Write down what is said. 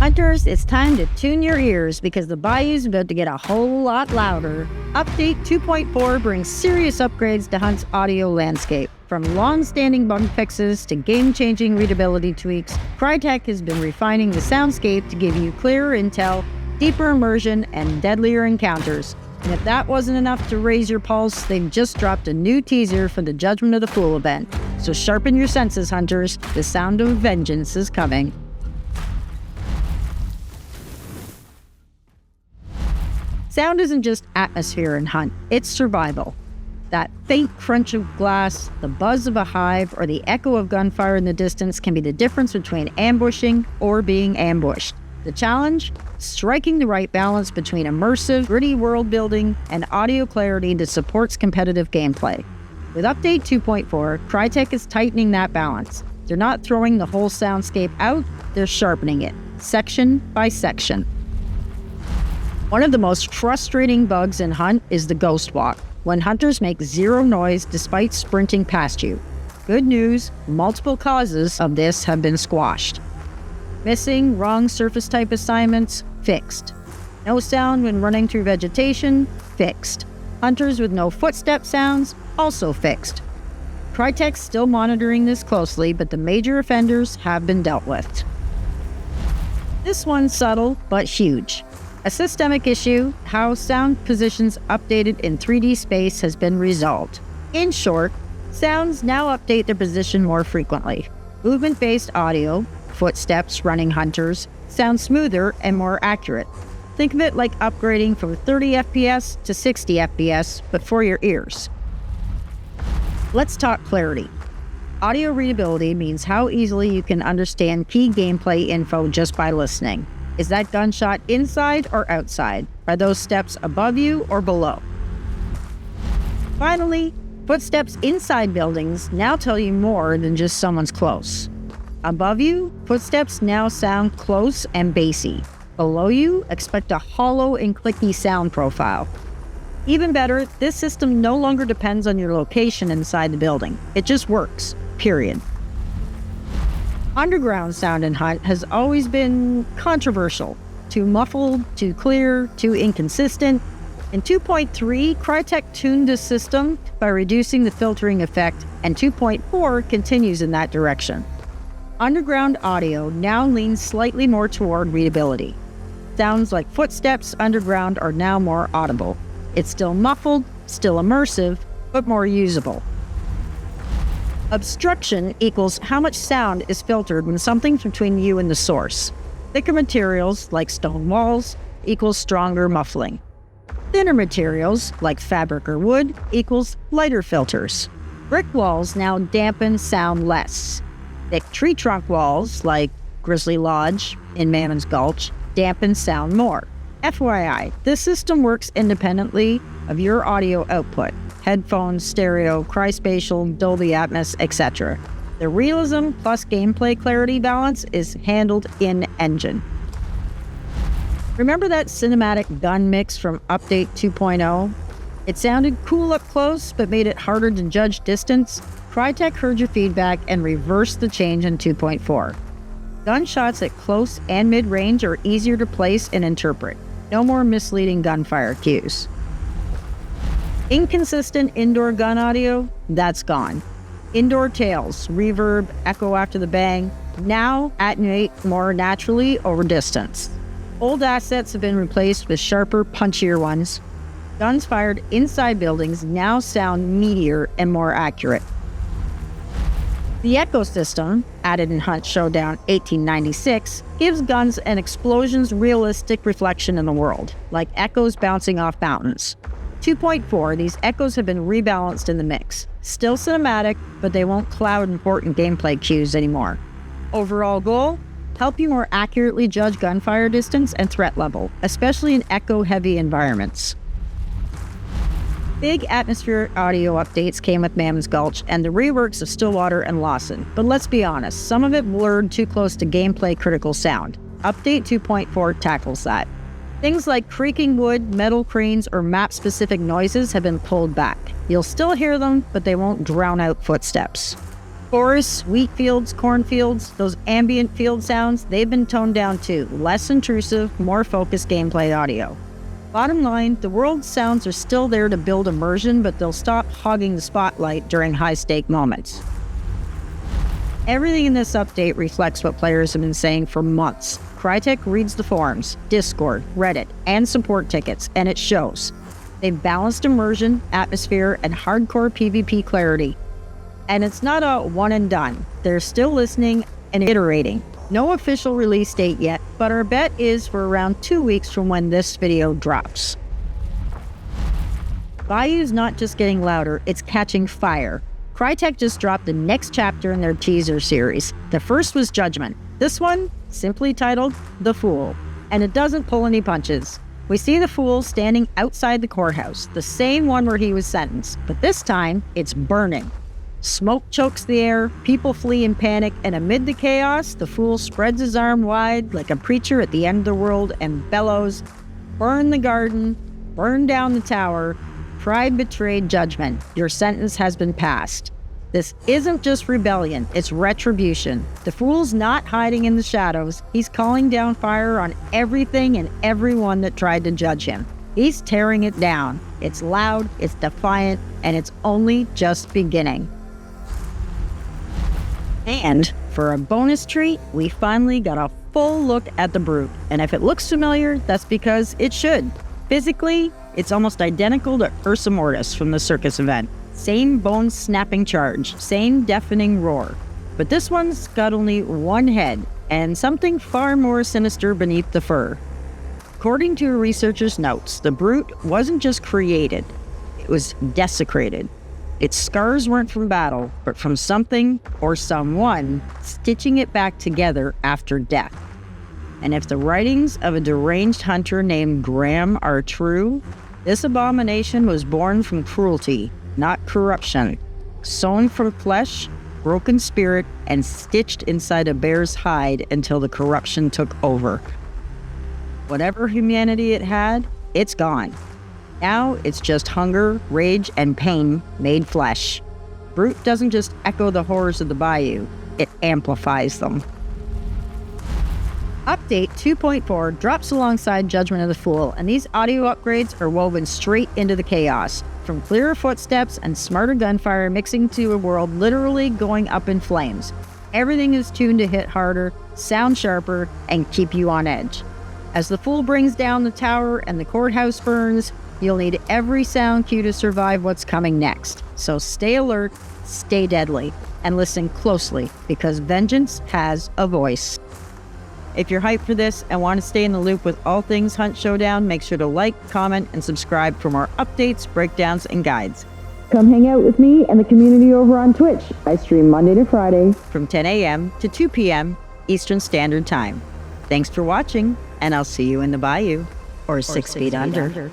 Hunters, it's time to tune your ears because the Bayou's about to get a whole lot louder. Update 2.4 brings serious upgrades to Hunt's audio landscape. From long-standing bug fixes to game-changing readability tweaks, Crytek has been refining the soundscape to give you clearer intel, deeper immersion, and deadlier encounters. And if that wasn't enough to raise your pulse, they've just dropped a new teaser for the Judgement of the Fool event. So sharpen your senses, Hunters. The sound of vengeance is coming. Sound isn't just atmosphere in Hunt, it's survival. That faint crunch of glass, the buzz of a hive, or the echo of gunfire in the distance can be the difference between ambushing or being ambushed. The challenge? Striking the right balance between immersive, gritty world building and audio clarity that supports competitive gameplay. With Update 2.4, Crytek is tightening that balance. They're not throwing the whole soundscape out, they're sharpening it, section by section. One of the most frustrating bugs in Hunt is the ghost walk, when hunters make zero noise despite sprinting past you. Good news, multiple causes of this have been squashed. Missing wrong surface type assignments, fixed. No sound when running through vegetation, fixed. Hunters with no footstep sounds, also fixed. Crytek's still monitoring this closely, but the major offenders have been dealt with. This one's subtle, but huge. A systemic issue, how sound positions updated in 3D space has been resolved. In short, sounds now update their position more frequently. Movement-based audio, footsteps running hunters, sound smoother and more accurate. Think of it like upgrading from 30 FPS to 60 FPS, but for your ears. Let's talk clarity. Audio readability means how easily you can understand key gameplay info just by listening. Is that gunshot inside or outside? Are those steps above you or below? Finally, footsteps inside buildings now tell you more than just someone's close. Above you, footsteps now sound close and bassy. Below you, expect a hollow and clicky sound profile. Even better, this system no longer depends on your location inside the building. It just works, period. Underground sound in Hunt has always been controversial. Too muffled, too clear, too inconsistent. In 2.3, Crytek tuned the system by reducing the filtering effect, and 2.4 continues in that direction. Underground audio now leans slightly more toward readability. Sounds like footsteps underground are now more audible. It's still muffled, still immersive, but more usable. Obstruction equals how much sound is filtered when something's between you and the source. Thicker materials, like stone walls, equals stronger muffling. Thinner materials, like fabric or wood, equals lighter filters. Brick walls now dampen sound less. Thick tree trunk walls, like Grizzly Lodge in Mammon's Gulch, dampen sound more. FYI, this system works independently of your audio output. Headphones, stereo, CrySpatial, Dolby Atmos, etc. The realism plus gameplay clarity balance is handled in engine. Remember that cinematic gun mix from Update 2.0? It sounded cool up close, but made it harder to judge distance. Crytek heard your feedback and reversed the change in 2.4. Gunshots at close and mid-range are easier to place and interpret. No more misleading gunfire cues. Inconsistent indoor gun audio, that's gone. Indoor tails, reverb, echo after the bang, now attenuate more naturally over distance. Old assets have been replaced with sharper, punchier ones. Guns fired inside buildings now sound meatier and more accurate. The echo system, added in Hunt Showdown 1896, gives guns an explosion's realistic reflection in the world, like echoes bouncing off mountains. 2.4, these echoes have been rebalanced in the mix. Still cinematic, but they won't cloud important gameplay cues anymore. Overall goal? Help you more accurately judge gunfire distance and threat level, especially in echo-heavy environments. Big atmospheric audio updates came with Mammon's Gulch and the reworks of Stillwater and Lawson, but let's be honest, some of it blurred too close to gameplay critical sound. Update 2.4 tackles that. Things like creaking wood, metal cranes, or map-specific noises have been pulled back. You'll still hear them, but they won't drown out footsteps. Forests, wheatfields, cornfields, those ambient field sounds, they've been toned down too. Less intrusive, more focused gameplay audio. Bottom line, the world's sounds are still there to build immersion, but they'll stop hogging the spotlight during high-stake moments. Everything in this update reflects what players have been saying for months. Crytek reads the forums, Discord, Reddit, and support tickets, and it shows. They've balanced immersion, atmosphere, and hardcore PvP clarity. And it's not a one and done. They're still listening and iterating. No official release date yet, but our bet is for around 2 weeks from when this video drops. Bayou's not just getting louder, it's catching fire. Crytek just dropped the next chapter in their teaser series. The first was Judgement. This one, simply titled The Fool. And it doesn't pull any punches. We see the Fool standing outside the courthouse, the same one where he was sentenced, but this time, it's burning. Smoke chokes the air, people flee in panic, and amid the chaos, the Fool spreads his arm wide like a preacher at the end of the world and bellows, "Burn the garden, burn down the tower, pride betrayed judgment, your sentence has been passed." This isn't just rebellion, it's retribution. The Fool's not hiding in the shadows, he's calling down fire on everything and everyone that tried to judge him. He's tearing it down. It's loud, it's defiant, and it's only just beginning. And for a bonus treat, we finally got a full look at the Brute. And if it looks familiar, that's because it should. Physically, it's almost identical to Ursa Mortis from the circus event. Same bone-snapping charge, same deafening roar. But this one's got only one head, and something far more sinister beneath the fur. According to a researcher's notes, the Brute wasn't just created, it was desecrated. Its scars weren't from battle, but from something or someone stitching it back together after death. And if the writings of a deranged hunter named Graham are true, this abomination was born from cruelty, not corruption. Sewn from flesh, broken spirit, and stitched inside a bear's hide until the corruption took over. Whatever humanity it had, it's gone. Now it's just hunger, rage, and pain made flesh. Brute doesn't just echo the horrors of the Bayou, it amplifies them. Update 2.4 drops alongside Judgement of the Fool, and these audio upgrades are woven straight into the chaos. From clearer footsteps and smarter gunfire mixing to a world literally going up in flames. Everything is tuned to hit harder, sound sharper, and keep you on edge. As the Fool brings down the tower and the courthouse burns, you'll need every sound cue to survive what's coming next. So stay alert, stay deadly, and listen closely, because vengeance has a voice. If you're hyped for this and want to stay in the loop with all things Hunt Showdown, make sure to like, comment, and subscribe for more updates, breakdowns, and guides. Come hang out with me and the community over on Twitch. I stream Monday to Friday from 10 a.m. to 2 p.m. Eastern Standard Time. Thanks for watching, and I'll see you in the Bayou, or 6 feet under.